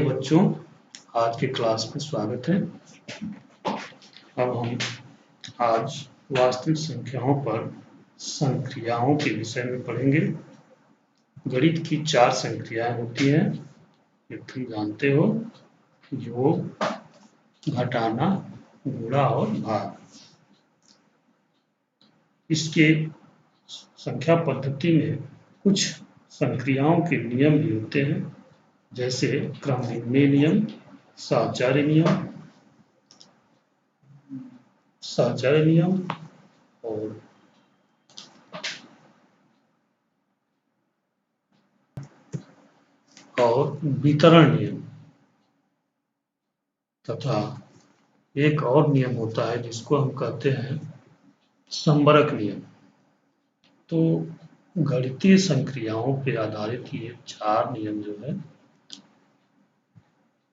बच्चों, आज के क्लास में स्वागत है। अब हम आज वास्तविक संख्याओं पर संक्रियाओं के विषय में पढ़ेंगे। गणित की 4 संक्रियाएं होती हैं, ये तुम जानते हो, योग, घटाना, गुणा और भाग। इसके संख्या पद्धति में कुछ संक्रियाओं के नियम भी होते हैं, जैसे क्रमनिर्णय नियम, साहचर्य नियम और वितरण नियम, तथा एक और नियम होता है जिसको हम कहते हैं संबरक नियम। तो गणितीय संक्रियाओं पर आधारित ये 4 नियम जो है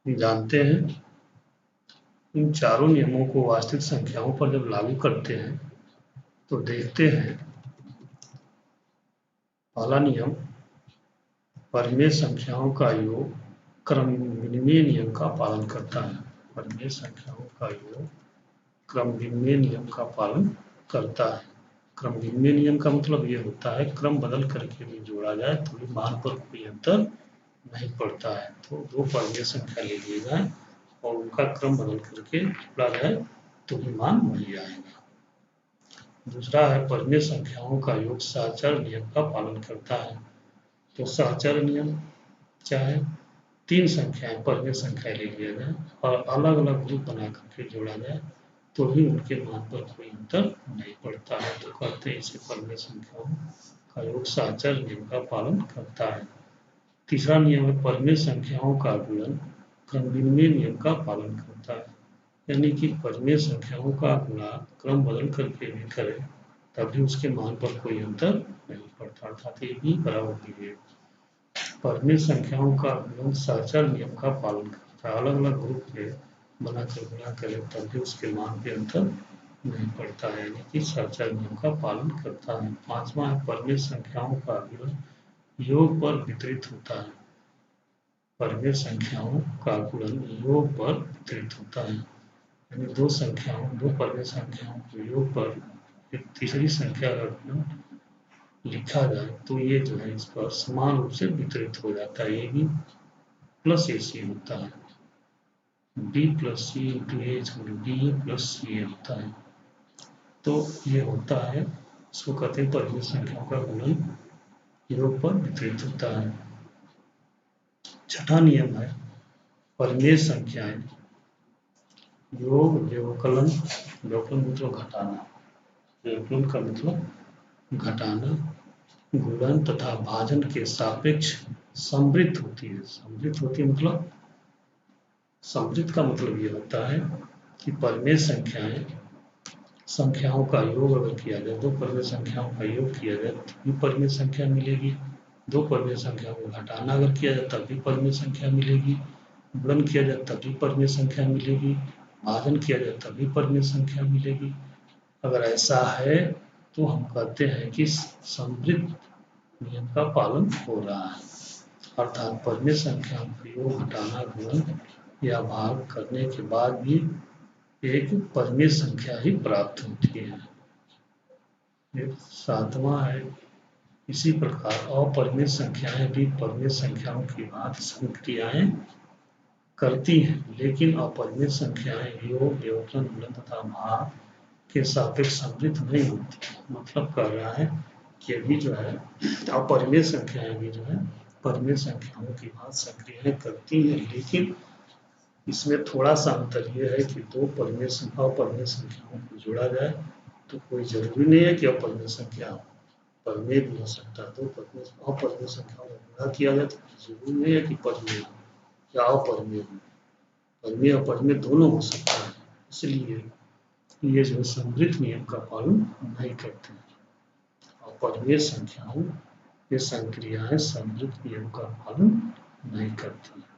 जानते हैं। इन चारों नियमों को वास्तविक संख्याओं पर जब लागू करते हैं तो देखते हैं, पहला नियम परिमेय संख्याओं का योग क्रम विनिमय नियम का पालन करता है। परिमेय संख्याओं का योग क्रम विनिमय नियम का पालन करता है। क्रम विनिमय नियम का मतलब ये होता है क्रम बदल करके भी जोड़ा जाए तो भी मान पर कोई अंतर नहीं पड़ता है। तो दो परिमेय संख्या ले लिए जाए और उनका क्रम बदल करके जोड़ा जाए तो भी मान वही आएगा। दूसरा है परिमेय संख्याओं का योग साहचर्य नियम का पालन करता है। तो साहचर्य नियम क्या है? 3 संख्याएं परिमेय संख्या ले लिया जाए और अलग अलग ग्रुप बना करके जोड़ा जाए तो भी उनके मान पर कोई अंतर नहीं पड़ता है। तो कहते हैं इसे परिमेय संख्याओं का योग साहचर्य नियम का पालन करता है। तीसरा नियम है परिमेय संख्याओं का गुणन क्रम विनिमय नियम का पालन करता है। यानी कि परिमेय संख्याओं का गुणा क्रम बदल करके भी करें तभी उसके मान पर कोई अंतर नहीं पड़ता, अर्थात ये भी बराबर भी है। परिमेय संख्याओं का गुणन साहचर्य नियम का पालन करता है। अलग अलग ग्रुप में बनाकर गुणा करें तब भी उसके मान पे अंतर नहीं पड़ता है, यानी कि साहचर्य नियम का पालन करता है। पांचवा है परिमेय संख्याओं का गुणन योग पर वितरित होता है। परिमेय संख्याओं का गुणन योग पर वितरित होता है, यानी दो परिमेय संख्याओं के योग पर एक तीसरी संख्या का गुणन लिखा जाए तो ये जो है इस पर समान रूप से वितरित हो जाता है। ये भी प्लस ए सी होता है, B plus C into A B plus C होता है। तो ये होता है, इसको कहते हैं परिमेय संख्याओं का गुणन योग पर वितरित होता है। छठा नियम है परिमेय संख्याएं योग व्यवकलन, व्यवकलन मतलब घटाना, व्यवकलन का मतलब घटाना, गुणन तथा भाजन के सापेक्ष समृद्ध होती है। समृद्ध होती है मतलब समृद्ध का मतलब ये होता है कि परिमेय संख्याओं का योग अगर किया जाए, दो परिमेय संख्याओं का योग किया जाए तभी परिमेय संख्या मिलेगी। दो परिमेय संख्याओं को घटाना अगर किया जाए तब भी परिमेय संख्या मिलेगी। गुणन किया जाए तभी परिमेय संख्या मिलेगी। भाजन किया जाए तभी परिमेय संख्या मिलेगी। अगर ऐसा है तो हम कहते हैं कि समृद्ध नियम का पालन हो रहा है, अर्थात परिमेय संख्याओं का योग घटाना गुणन या भाग करने के बाद भी एक परिमेय संख्या ही प्राप्त होती है। एक सातवां है इसी प्रकार अपरिमेय संख्याएं भी परिमेय संख्याओं की भांति संक्रियाएं करती हैं, लेकिन अपरिमेय संख्याएं योग व्यवकलन गुणन तथा भाग के सापेक्ष समृद्ध नहीं होती। मतलब कर रहा है कि अभी जो है अपरिमेय संख्याएं भी जो है परिमेय संख्याओं की भांति संक्रियाएं करती हैं, लेकिन इसमें थोड़ा सा अंतर यह है कि दो अपरिमेय संख्याओं को जोड़ा जाए तो कोई जरूरी नहीं है कि अपरिमेय संख्या परिमेय भी हो सकता है। दो अपरिमेय संख्याओं को गुणा किया जाए तो जरूरी नहीं है कि परिमेय या अपरिमेय हो, परिमेय अपरिमेय दोनों हो सकता है। इसलिए ये जो समृद्ध नियम का पालन नहीं करते हैं। अपरिमेय संख्याओं ये संक्रियाएं समृद्ध नियम का पालन नहीं करती हैं।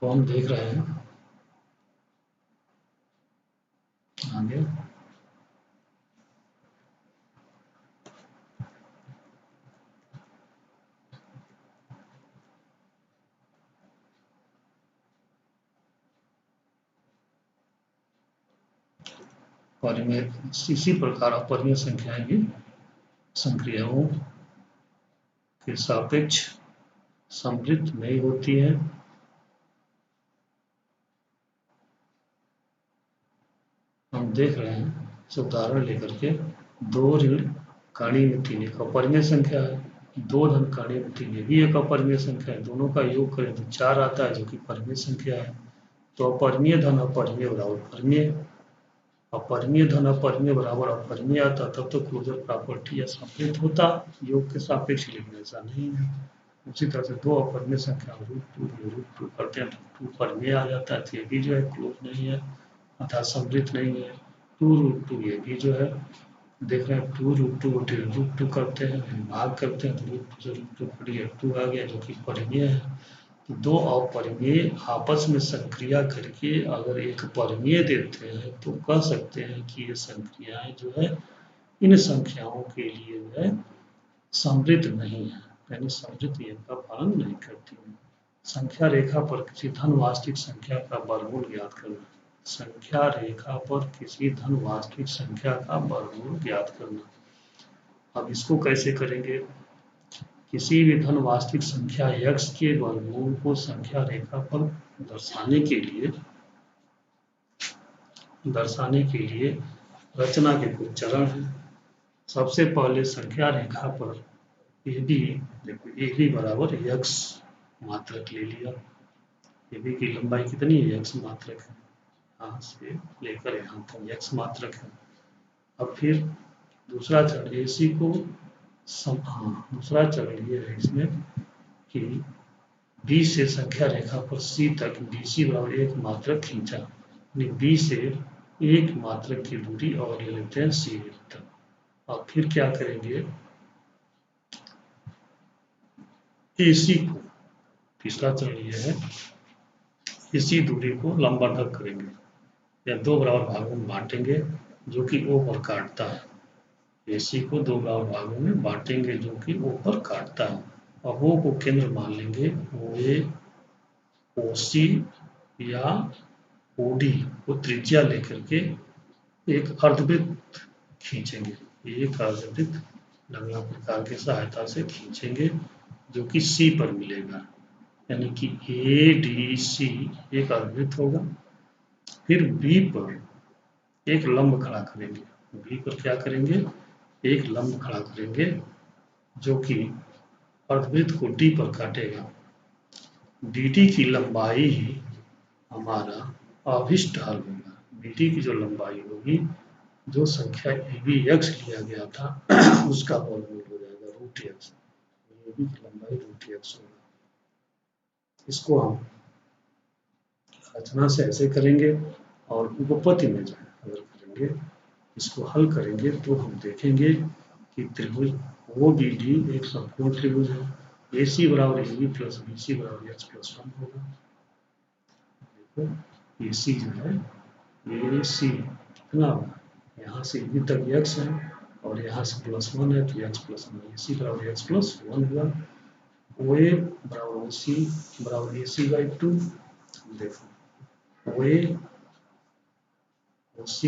तो हम देख रहे हैं आगे परिमेय इसी प्रकार अपरिमेय संख्याएं भी संक्रियाओं के सापेक्ष समृद्ध नहीं होती है। हम देख रहे हैं इस उदाहरण लेकर के 2 ऋण काणी में 3 एक अपरिमेय संख्या है, 2 धन काणी में 3 ये भी एक अपरिमेय संख्या है। दोनों का योग करें तो 4 आता है जो कि परिमेय संख्या है। तो अपरिमेय धन अपरिमेय बराबर परिमेय, अपरिमेय धन अपरिमेय बराबर अपरिमेय आता तब तो क्लोजर प्रॉपर्टी या समृद्ध होता, योग के सापेक्ष, लेकिन ऐसा नहीं है। उसी तरह से 2 अपरिमेय संख्या √2 करते हैं तो 2 परिमेय आ जाता है, तो ये भी जो है क्लोज नहीं है अर्थात समृद्ध नहीं है। 2√2 ये भी जो है देख रहे हैं 2√2 करते हैं, भाग करते हैं तो √2 से √2 कटिए 2 आ गया जो कि परिमेय है। तो 2 अपरिमेय आपस में संक्रिया करके अगर एक परिमेय देते हैं तो कह सकते हैं कि ये संक्रियाएं जो है इन संख्याओं के लिए जो है समृद्ध नहीं है, यानी समृद्ध नियम का पालन नहीं करती है। संख्या रेखा पर किसी धन वास्तविक संख्या का वर्गमूल ज्ञात करना, संख्या रेखा पर किसी धन वास्तविक संख्या का वर्गमूल ज्ञात करना। अब इसको कैसे करेंगे, किसी भी धन वास्तविक संख्या x के वर्गमूल को संख्या रेखा पर दर्शाने के लिए रचना के कुछ चरण हैं। सबसे पहले संख्या रेखा पर AB, देखो AB बराबर x मात्रक ले लिया, AB की लंबाई कितनी है, x मात्रक है, यहाँ से लेकर यहाँ तक x मात्रक है। अब फिर दूसरा चरण AC को दूसरा चरण ये है इसमें कि B से संख्या रेखा पर C तक BC बराबर 1 मात्रक खींचा, B से 1 मात्रक की दूरी और ले लेते हैं C तक। और फिर क्या करेंगे, AC को, तीसरा चरण ये है, इसी दूरी को लंबवत करेंगे या 2 बराबर भागों में बांटेंगे जो कि O पर काटता है। AC को 2 बराबर भागों में बांटेंगे जो कि O पर काटता है। अब O को केंद्र मान लेंगे, OA, OC या OD को त्रिज्या लेकर के एक अर्धवृत्त खींचेंगे, एक अर्धवृत्त लंबा प्रकार की सहायता से खींचेंगे जो कि C पर मिलेगा, यानी कि ADC एक अर्धवृत्त होगा। फिर B पर एक लंब खड़ा करेंगे, B पर क्या करेंगे, एक लंब खड़ा करेंगे जो कि अर्धवृत्त को D पर काटेगा। DD की लंबाई ही हमारा अभिष्ट हल होगा। DD की जो लंबाई होगी, जो संख्या ABX लिया गया था उसका वर्गमूल हो जाएगा √x, AB की लंबाई √x होगा। इसको हम रचना से ऐसे करेंगे और उपपत्ति में जाए अगर करेंगे, इसको हल करेंगे तो हम देखेंगे कि त्रिभुज OBD एक समकोण त्रिभुज है, AC बराबर AB प्लस BC बराबर x प्लस 1 होगा। देखो AC जो है AC कितना होगा, यहाँ से AB तक x है और यहाँ से +1 है तो x प्लस 1, AC बराबर x प्लस 1 हुआ। OA बराबर OC बराबर AC/2, देखो OA OC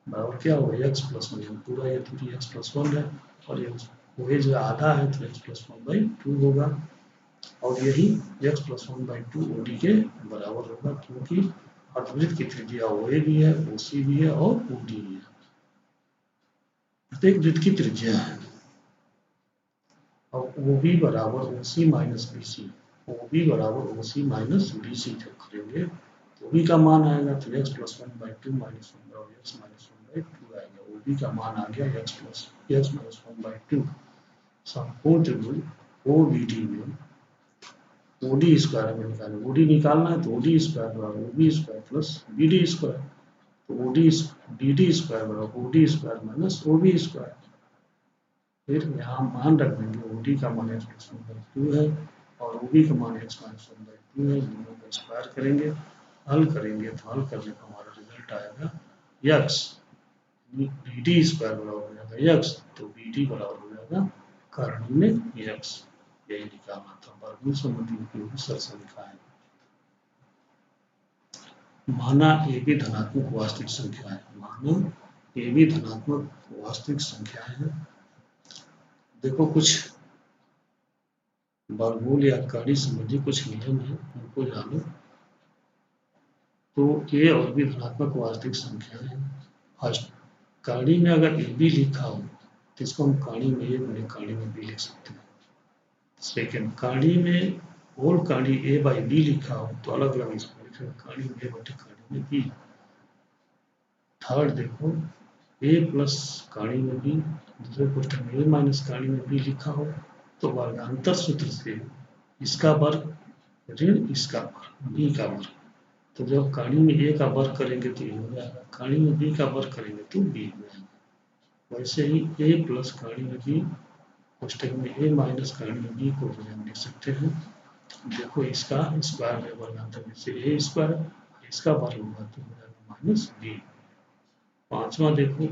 बराबर क्या होगा, x प्लस 1, पूरा ये दूरी x प्लस 1 है और ये OA जो आधा है तो x प्लस 1/2 होगा और यही x प्लस 1/2 OD के बराबर होगा, क्योंकि अर्धवृत्त की त्रिज्या OA भी है, OC भी है और OD भी है, प्रत्येक वृत्त की त्रिज्या है। अब OB बराबर OC माइनस BC, OB बराबर OC माइनस BC जब करेंगे तो OB का मान आएगा तो x प्लस 1/2 माइनस 1 बराबर x माइनस 1/2 आएगा। OB का मान आ गया x माइनस 1/2। समकोण त्रिभुज OBD में OD स्क्वायर में निकालें, OD निकालना है तो OD स्क्वायर बराबर OB square plus BD square, तो BD स्क्वायर बराबर OD square minus OB square. फिर यहाँ मान रख देंगे, OD का मान x प्लस 1/2 है और OB का मान x माइनस 1/2 है, दोनों को स्क्वायर करेंगे, हल करेंगे तो हल करने पर हमारा रिजल्ट आएगा x, BD स्क्वायर बराबर हो जाएगा x, तो BD बराबर हो जाएगा कर्ण में x, यही निकालना था। वर्गमूल संबंधी उपयोगी सरल समीकरण है। माना AB धनात्मक वास्तविक संख्या है, माना ये भी धनात्मक वास्तविक संख्याएं हैं। देखो कुछ वर्गमूल या कड़ी संबंधी कुछ नियम है, उनको जानो। तो ये और भी धनात्मक वास्तविक संख्याएं हैं। फर्स्ट, कड़ी में अगर ए बी लिखा हो तो इसको हम कड़ी में ए गुणे कड़ी में बी लिख सकते हैं। सेकेंड, कड़ी में होल कड़ी ए बाई बी लिखा हो तो अलग अलग इसको लिखेगा, कड़ी में ए बटे कड़ी में बी। थर्ड देखो, ए प्लस कड़ी में बी, दूसरे क्वेश्चन में ए माइनस कड़ी में बी लिखा हो तो वर्गांतर सूत्र से इसका वर्ग ऋण इसका वर्ग बी का वर्ग। तो जब कड़ी में ए का वर्ग करेंगे तो ये हो जाएगा, कड़ी में बी का वर्ग करेंगे तो बी हो जाएगा। वैसे ही ए प्लस कड़ी में बी कोष्टक में ए माइनस कड़ी में बी को भी हम लिख सकते हैं। देखो इसका स्क्वायर में वर्गांतर में से ए स्क्वायर, इसका वर्ग होगा तो हो जाएगा माइनस बी। पांचवा देखो,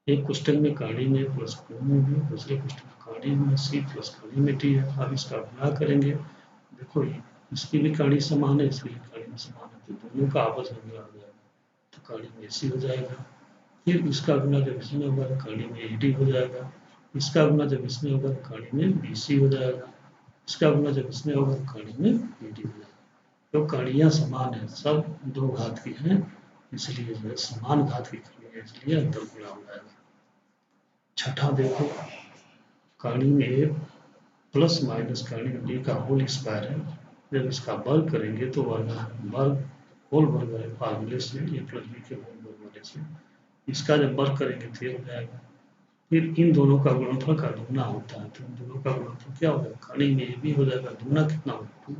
एक क्वेश्चन में कड़ी में प्लस कोण में बी, दूसरे क्वेश्चन में कड़ी में सी प्लस कड़ी में डी है। अब इसका गुणा करेंगे, देखो इसकी भी कड़ी समान है, इसकी भी कड़ी में समान है, तो दोनों का आपस में मिला हो जाएगा तो कड़ी में सी हो जाएगा। फिर इसका गुना जब इसमें होगा तो कड़ी में एडी हो जाएगा, इसका गुना जब इसमें होगा तो कड़ी में बीसी हो जाएगा, इसका गुना जब इसमें होगा तो कड़ी में एडी हो जाएगा। तो कड़ियाँ समान है, सब दो घात की हैं, इसलिए जो है समान घात की कड़ी है, इसलिए अंतर गुणा हो जाएगा। छठा देखो, कड़ी में ए प्लस माइनस कड़ी में बी का होल स्क्वायर है, जब इसका वर्ग करेंगे तो वर्ग होल वर्ग वाले फार्मूले से ए प्लस बी के होल वर्ग वाले से इसका जब वर्ग करेंगे तो ये हो जाएगा। फिर इन दोनों का गुणनफल का दुगना होता है, तो इन दोनों का गुणनफल क्या होगा, कड़ी में ए बी हो जाएगा, दुगना कितना होगा 2,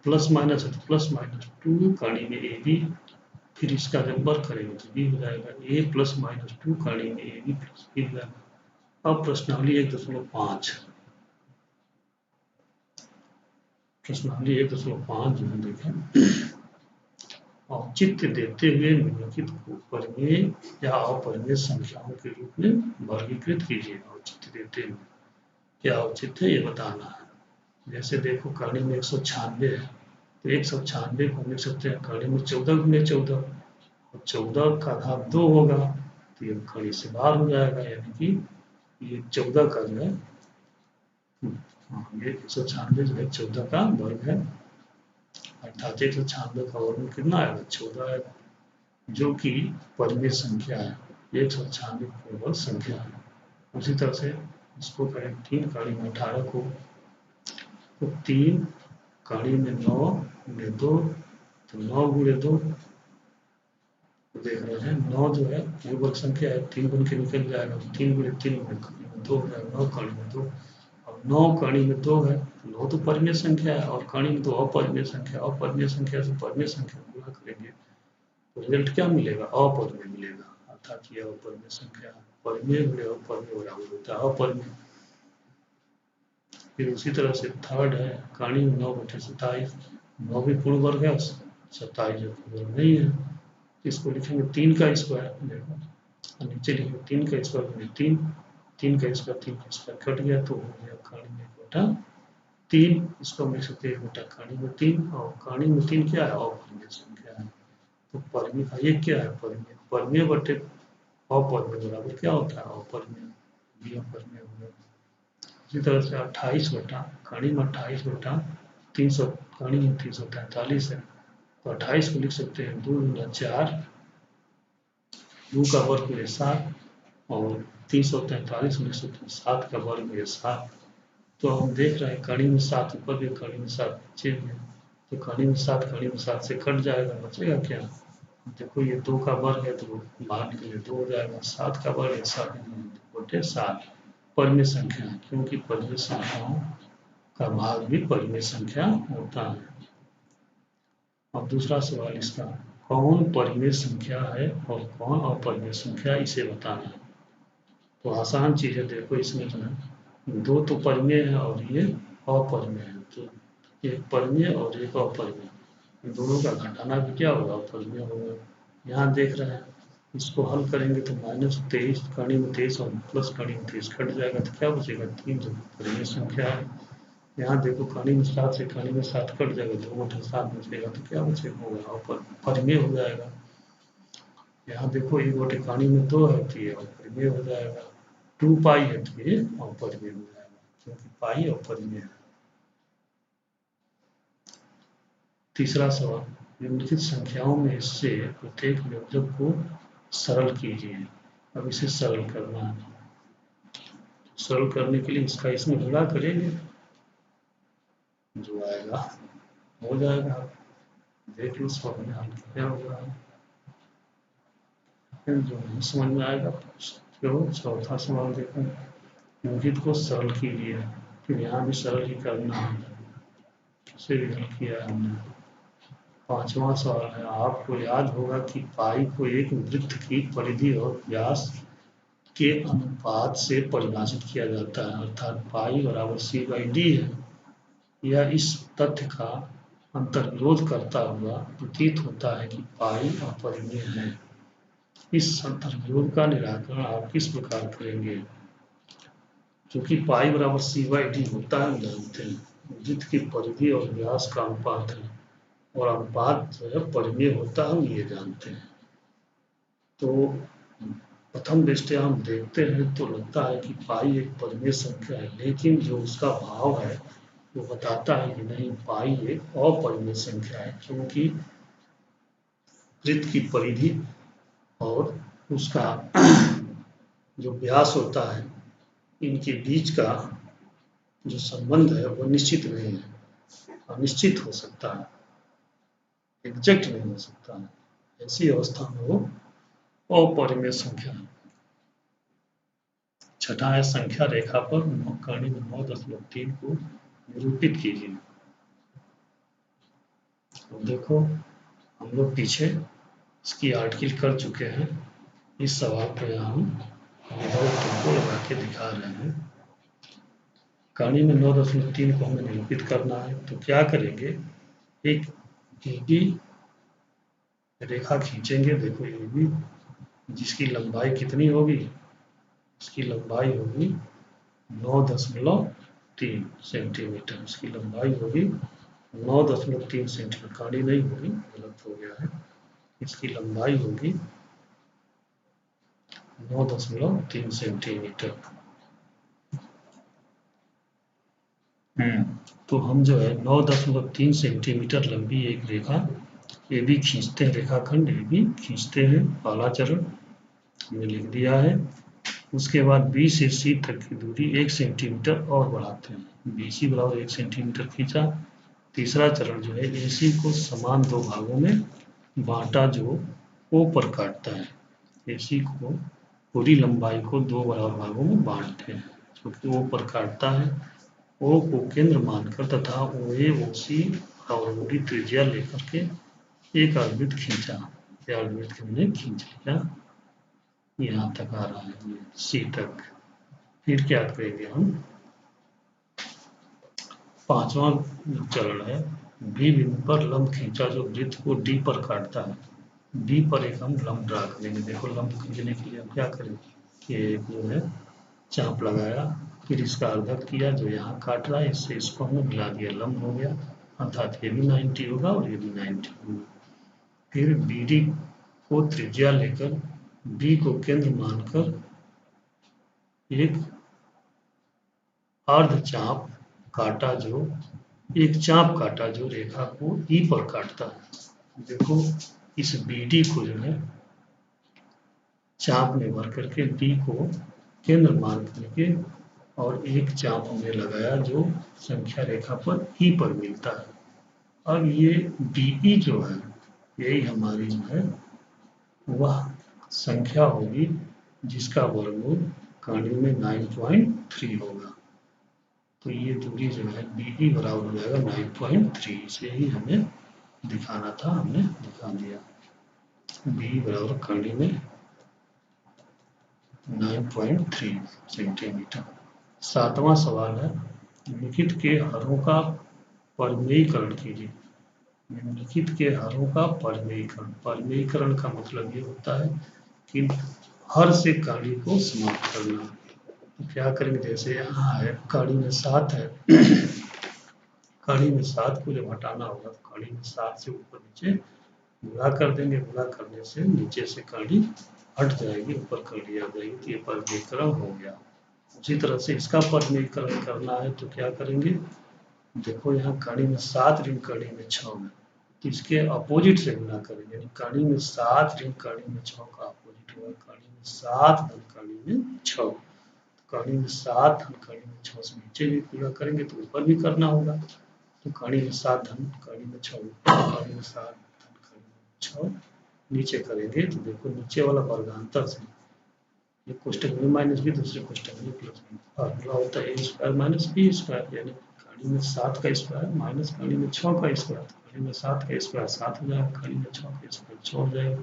प्लस माइनस है तो प्लस माइनस 2 कड़ी में ए बी, फिर इसका जब वर्ग करेंगे तो बी हो जाएगा, ए प्लस माइनस 2 कड़ी में ए बी प्लस बी हो जाएगा। अब प्रश्नावली 1.5, प्रश्नावली 1.5 जो है देखें, औचित्य देते हुए निम्नलिखित को परिमेय या अपरिमेय संख्याओं के रूप में वर्गीकृत कीजिए। औचित्य देते हुए क्या औचित्य है ये बताना है। जैसे देखो कड़ी में 196 है तो 196 को लिख सकते हैं कड़ी में 14 गुणे 14, और 14 का घात 2 होगा तो ये कड़ी से बाहर हो जाएगा, यानी कि ये 14 का जो है ये 196 जो है 14 का वर्ग है, अर्थात 196 का वर्ग कितना आएगा 14 आएगा, जो कि परिमेय संख्या है, 196 पूर्वक संख्या है। उसी तरह से इसको करें 3 कड़ी में 18 को, तो 3 कड़ी में 9 गुणे 2, तो 9 गुणे 2 देख रहे हैं, 9 जो है पूर्वक संख्या है, 3 गुण के निकल जाएगा, 3 गुणे 3 गुणे 2 हो जाएगा, 9 कड़ी में 2। अब 9 कड़ी में 2 है, 9 तो परिमेय संख्या है और कड़ी में 2 अपरिमेय संख्या, अपरिमेय संख्या से परिमेय संख्या गुणा करेंगे तो रिजल्ट क्या मिलेगा, अपरिमेय मिलेगा, अर्थात यह अपरिमेय संख्या, परिमेय गुणे अपरिमेय बराबर होता है अपरिमेय। फिर उसी तरह से थर्ड है कड़ी में 9/27, 9 भी पूर्ण वर्ग है, 27 जो पूर्ण वर्ग नहीं है, इसको लिखेंगे 3 का स्क्वायर, देखो नीचे लिखेंगे 3 का स्क्वायर गुणे 3, 3 का स्क्वायर 3 का स्क्वायर कट गया तो हो गया कड़ी में 1/3, इसको हम लिख सकते हैं 1 कड़ी में 3, और कड़ी में 3 क्या है अपरिमेय संख्या है, तो परिमेय का ये क्या है परिमेय, परिमेय बटे अपरिमेय बराबर क्या होता है अपरिमेय, भी अपरिमेय हो गया। इसी तरह से 28 बटा कड़ी में 28 बटा 300, कड़ी में 343 है तो 28 को लिख सकते हैं 2 गुना 4, 2 का वर्ग में 7, और 343 में से 7 का वर्ग में 7, तो हम देख रहे हैं कड़ी में 7 ऊपर भी कड़ी में 7 नीचे भी, तो कड़ी में 7 कड़ी में 7 से कट जाएगा, बचेगा क्या, देखो ये 2 का वर्ग है तो बाहर निकले 2 हो जाएगा, 7 का वर्ग है 7 बटे 7 परिमेय संख्या है, क्योंकि परिमेय संख्याओं का भाग भी परिमेय संख्या होता है। अब दूसरा सवाल इसका, कौन परिमेय संख्या है और कौन अपरिमेय संख्या इसे बताना है। तो आसान चीज है, देखो इसमें जो है 2 तो परिमेय है और ये अपरिमेय है, तो एक परिमेय और एक अपरिमेय, इन दोनों का घटाना भी क्या होगा अपरिमेय होगा। यहाँ देख रहे हैं इसको हल करेंगे तो -23 कड़ी में 23 और प्लस कड़ी में 23 कट जाएगा तो क्या बचेगा 3, जो परिमेय संख्या है। यहाँ देखो कड़ी में 7 से कड़ी में 7 कट जाएगा, 2/7 बचेगा तो क्या बचेगा होगा परिमेय हो जाएगा। यहाँ देखो एक गोटे कहानी में 2 है तो ये अपरिमेय हो जाएगा, 2 पाई है तो ये अपरिमेय हो जाएगा, क्योंकि पाई अपरिमेय है। तीसरा सवाल, निम्नलिखित संख्याओं में से प्रत्येक व्यंजक को सरल कीजिए। अब इसे सरल करना है, सरल करने के लिए इसका इसमें गुणा करेंगे, जो आएगा हो जाएगा। देख लो सब में हल क्या हो रहा है, फिर जो नहीं समझ में आएगा तो चौथा सवाल देखो, निम्नलिखित को सरल कीजिए, फिर यहाँ भी सरल ही करना है, इसे भी हल किया है हमने। पांचवा सवाल है, आपको याद होगा कि पाई को एक वृत्त की परिधि और व्यास के अनुपात से परिभाषित किया जाता है, अर्थात पाई बराबर C/D है। यह इस तथ्य का अंतर्विरोध करता हुआ प्रतीत होता है कि पाई अपरिमेय है। इस अंतर्विरोध का निराकरण आप किस प्रकार करेंगे? क्योंकि पाई बराबर C/D होता है, हम जानते हैं, वृत्त की परिधि और व्यास का अनुपात है, और अनुपात जो है परिमेय होता है, हम ये जानते हैं। तो प्रथम दृष्टया हम देखते हैं तो लगता है कि पाई एक परिमेय संख्या है, लेकिन जो उसका भाव है वो बताता है कि नहीं, पाई एक अपरिमेय संख्या है, क्योंकि वृत्त की परिधि और उसका जो व्यास होता है, इनके बीच का जो संबंध है वो निश्चित नहीं है, अनिश्चित हो सकता है, एग्जैक्ट नहीं हो सकता है। ऐसी अवस्था में वो अपरिमेय संख्या है। छठा है, संख्या रेखा पर कर्ण में 9.3 को निरूपित कीजिए। तो देखो हम लोग पीछे इसकी आर्टिकल कर चुके हैं, इस सवाल को यहाँ हम तुमको लगा के दिखा रहे हैं। कहानी में 9.3 को हमें निरूपित करना है, तो क्या करेंगे, एक AB रेखा खींचेंगे। देखो AB जिसकी लंबाई कितनी होगी, इसकी लंबाई होगी 9.3 सेंटीमीटर, इसकी लंबाई होगी 9.3 सेंटीमीटर, कहानी नहीं होगी, गलत हो गया है, इसकी लंबाई होगी 9.3 सेंटीमीटर। तो हम जो है 9.3 सेंटीमीटर लंबी एक रेखा AB खींचते हैं, रेखाखंड AB खींचते हैं, पहला चरण हमने लिख दिया है। उसके बाद B से C तक की दूरी 1 सेंटीमीटर और बढ़ाते हैं, BC बराबर 1 सेंटीमीटर खींचा। तीसरा चरण जो है AC को समान 2 भागों में बांटा, जो O पर काटता है। AC को पूरी लंबाई को 2 बराबर भागों में बांटते हैं, क्योंकि O पर काटता है। O को केंद्र मानकर तथा OA OC और OD त्रिज्या लेकर के एक अर्धवृत्त खींचा, यह अर्धवृत्त हमने खींच लिया, यहाँ तक आ रहा है C तक। फिर क्या करेंगे हम, पांचवा चरण है, B बिंदु पर लंब खींचा जो वृत्त को D पर काटता है। D पर एक हम लंब ड्रा करेंगे। देखो लंब खींचने के लिए हम क्या करेंगे कि जो है चाप लगाया, फिर इसका अर्धक किया, जो यहाँ काट रहा है इससे इसको हमने मिला दिया, लंब हो गया, अर्थात ये भी 90 होगा और ये भी 90 होगा। फिर BD को त्रिज्या लेकर B को केंद्र मानकर एक अर्ध चाप काटा, जो एक चाप काटा जो रेखा को E पर काटता है। देखो इस BD को जो है चाप में भर करके B को केंद्र मान करके और एक चाप हमने लगाया जो संख्या रेखा पर E पर मिलता है। अब ये BE जो है, यही हमारी जो है वह संख्या होगी जिसका वर्गमूल कहानी में 9.3 होगा। तो ये दूरी जो है BE बराबर हो जाएगा 9.3, इसे ही हमें दिखाना था, हमने दिखा दिया। BE बराबर कहानी में 9.3 सेंटीमीटर। सातवां सवाल है, निम्नलिखित के हरों का परिमेयीकरण कीजिए। निम्नलिखित के हरों का परिमेयीकरण, परिमेयीकरण का मतलब ये होता है कि हर से कहानी को समाप्त करना। तो क्या करेंगे, जैसे यहाँ है कहानी में 7 है, कहानी में 7 को जब हटाना होगा तो कहानी में 7 से ऊपर नीचे गुणा कर देंगे, गुणा करने से नीचे से कड़ी हट जाएगी, ऊपर कड़ी आ जाएगी, तो ये परिमेयीकरण हो गया। उसी तरह से इसका परिमेयीकरण करना है तो क्या करेंगे, देखो यहाँ कड़ी में 7 ऋण कड़ी में 6 में, तो इसके अपोजिट से गुणा करेंगे, यानी कड़ी में 7 ऋण कड़ी में 6 का अपोजिट होगा कड़ी में 7 धन कड़ी में 6। कड़ी में 7 धन कड़ी में 6 से नीचे भी पूरा करेंगे तो ऊपर भी करना होगा, तो कड़ी में 7 धन कड़ी में 6 ऊपर, कड़ी में 7 धन कड़ी में 6 नीचे करेंगे, तो देखो नीचे वाला वर्गांतर से ये कोष्टक में माइनस बी, दूसरे कोष्टक में प्लस बी, फार्मूला होता है ए स्क्वायर माइनस बी स्क्वायर, यानी कड़ी में 7 का स्क्वायर माइनस कड़ी में 6 का स्क्वायर, कड़ी में 7 का स्क्वायर 7 हो जाएगा, कड़ी में 6 का स्क्वायर 6 हो जाएगा,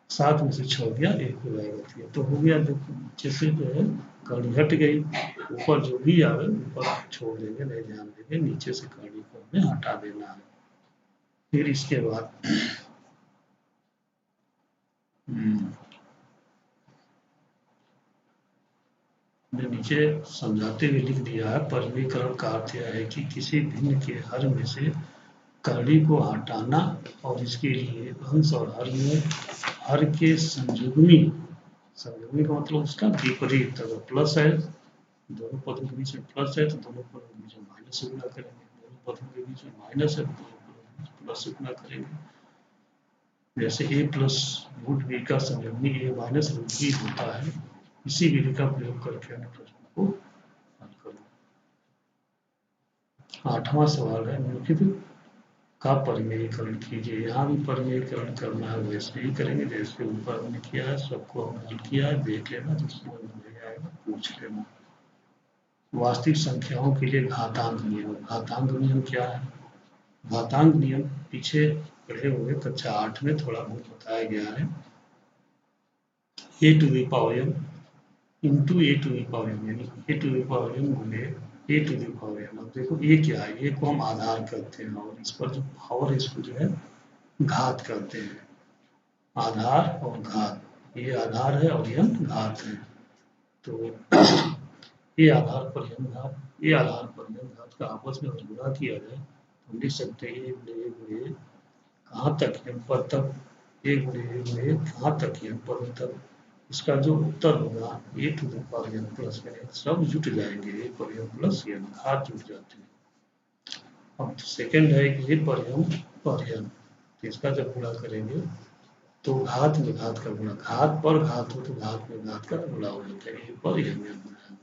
7 में से 6 गया 1 हो जाएगा, तो हो गया। देखो नीचे से जो है कड़ी हट गई, ऊपर जो भी आवे ऊपर छोड़ देंगे, नहीं ध्यान देंगे, नीचे से कड़ी को हमें हटा देना है। फिर इसके बाद मैं नीचे समझाते हुए लिख दिया है, परिमेयीकरण का अर्थ यह है कि किसी भिन्न के हर में से कड़ी को हटाना, और इसके लिए अंश और हर में हर के संयुग्मी, संयुग्मी का मतलब उसका विपरीत, अगर प्लस है दोनों पदों के बीच में प्लस है तो दोनों पदों के बीच में माइनस से गुणा करेंगे, दोनों पदों के बीच में माइनस है तो दोनों पदों के बीच में प्लस से गुणा करेंगे। जैसे a प्लस रूट बी का संयुग्मी a माइनस रूट बी होता है, इसी विधि का प्रयोग करके अन्य प्रश्नों को हल करो। 8वां सवाल है, निम्नलिखित का परिमेयीकरण कीजिए। यहाँ भी परिमेयीकरण करना है, वैसे ही करेंगे जैसे ऊपर हमने किया है, सबको हमने हल किया है, देख लेना, जो समझ में नहीं आएगा पूछ लेना। वास्तविक संख्याओं के लिए घातांक नियम, घातांक नियम क्या है, घातांक नियम पीछे पढ़े हुए कक्षा 8 में थोड़ा बहुत बताया गया है। A to the power M into A to the power M, यानी A to the power M गुने A to the power M. अब देखो ये क्या है, ये को हम आधार करते हैं और इस पर जो पावर है इसको जो है घात करते हैं, आधार और घात, ये आधार है और यह घात है, तो ये आधार पर यम घात, ये आधार पर यम घात का आपस में अगर गुणा किया जाए तो हम लिख सकते हैं ए गुणे कहाँ तक यम पद तक, ए गुणे कहाँ तक यम पद तक, इसका जो उत्तर होगा A to the power N plus N, सब जुट जाएंगे, ए पर एन प्लस एन घात जुट जाते हैं। अब सेकंड है कि ए पर एन, तो इसका जब गुणा करेंगे तो घात में घात का गुणा, घात पर घात हो तो घात में घात का गुणा हो जाता है, ए पर एन में गुणा।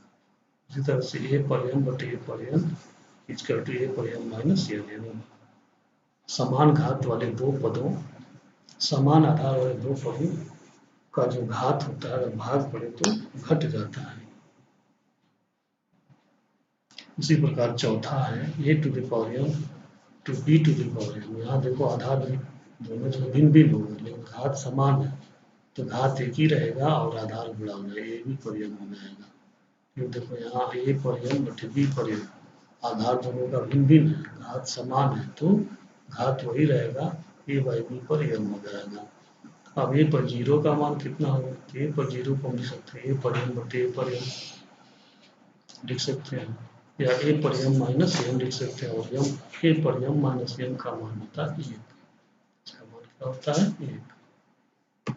इसी तरह से ए पर एन बटे ए पर एन इक्वल टू ए पर एन माइनस एन, यानी समान घात वाले दो पदों, समान आधार वाले दो पदों का जो घात होता है अगर भाग पड़े तो घट जाता है। इसी प्रकार चौथा है A to the power N to B to the power N, यहाँ देखो आधार भी दोनों जो भिन्न भिन्न होगा लेकिन घात समान है, तो घात एक ही रहेगा और आधार गुणा हो जाएगा, ए बी पर एन हो जाएगा। फिर देखो यहाँ ए पर एन बटे बी पर एन, आधार दोनों का भिन्न भिन्न है, घात समान है तो घात वही रहेगा, ए बाई बी पर एन हो जाएगा। अब ए पर जीरो का मान कितना होगा, ए पर जीरो को हम लिख सकते हैं ए पर एन बटे ए पर एन लिख सकते हैं, या ए पर एम माइनस एम लिख सकते हैं, और एम ए पर एम माइनस एम का मान होता है 1, इसका मान क्या होता है 1।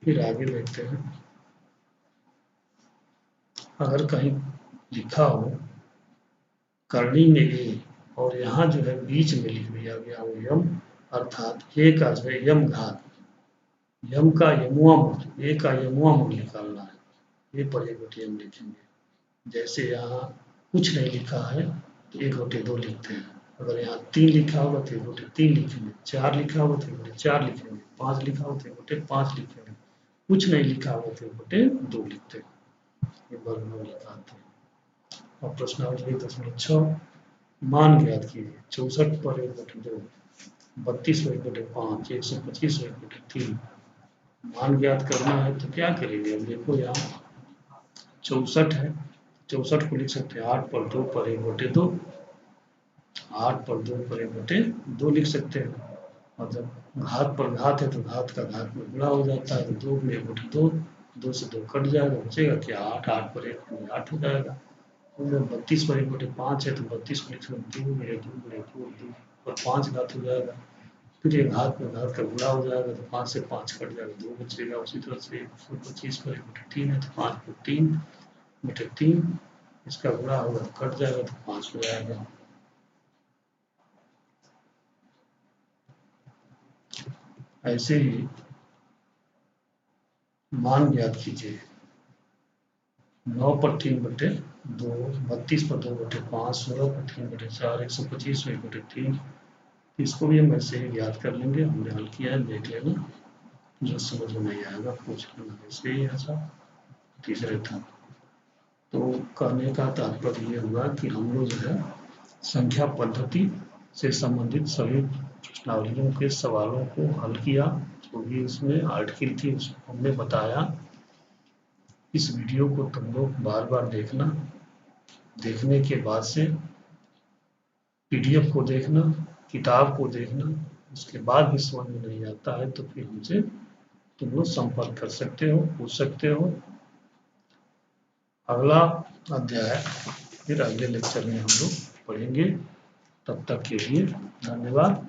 फिर आगे देखते हैं, अगर कहीं लिखा हो करनी में ए और यहाँ जो है बीच में लिख दिया गया हो यम, अर्थात ए का जो है यम घात, यम का यमुआ मूल, ए का यमुआ मूल निकालना है, ए पर ए बटे एम लिखेंगे। जैसे यहाँ कुछ नहीं लिखा है तो 1/2 लिखते हैं, अगर यहाँ 3 लिखा होगा तो 1/3 लिखेंगे, 4 लिखा होगा तो 1/4 लिखेंगे, 5 लिखा होगा तो 1/5 लिखेंगे, कुछ नहीं लिखा होगा तो 1/2 लिखते हैं, ये वर्गमूल लगाते हैं। और प्रश्नावली 1.6 मान ज्ञात कीजिए, 64 पर 1/2, 32 पर 1/5, 125 पर 1/3, मान ज्ञात करना है तो क्या करेंगे, अब देखो यहाँ 64 है, 64 को लिख सकते हैं 8 पर 2 पर 1/2, 8 पर 2 पर 1/2 लिख सकते हैं, और जब घात पर घात है तो घात का घात में गुणा हो जाता है, तो 2 में 1/2, 2 से 2 कट जाएगा, बचेगा क्या 8, 8 पर 1 8 हो जाएगा। 32 पर 1/5 है तो 32 को लिख सकते हैं 2 में 2 में 2 और 5 घात हो जाएगा, फिर एक हाथ में घात का गुणा हो जाएगा तो 5 से 5 कट जाएगा, 2 बचेगा। उसी तरह से 125 को 1/3 है तो 5 को 3/3, इसका गुणा होगा कट जाएगा तो 5 हो जाएगा। ऐसे ही मान ज्ञात कीजिए, 9 पर 3/2, 32 पर 2/5, 16 पर 3/4, 125 में 1/3। इसको भी हम ऐसे ही ज्ञात कर लेंगे। हमने हल किया है, देख लेना, जो समझ में नहीं आएगा पूछ लेना। ऐसे ही ऐसा तीसरे था। तो कहने का तात्पर्य ये हुआ कि हम लोग जो है संख्या पद्धति से संबंधित सभी प्रश्नावलियों के सवालों को हल किया, जो भी उसमें आर्टिकल थी उसको हमने बताया। इस वीडियो को तुम लोग बार बार देखना, देखने के बाद से पीडीएफ को देखना, किताब को देखना, उसके बाद भी समझ में नहीं आता है तो फिर हमसे तुम लोग संपर्क कर सकते हो, पूछ सकते हो। अगला अध्याय फिर अगले लेक्चर में हम लोग पढ़ेंगे। तब तक के लिए धन्यवाद।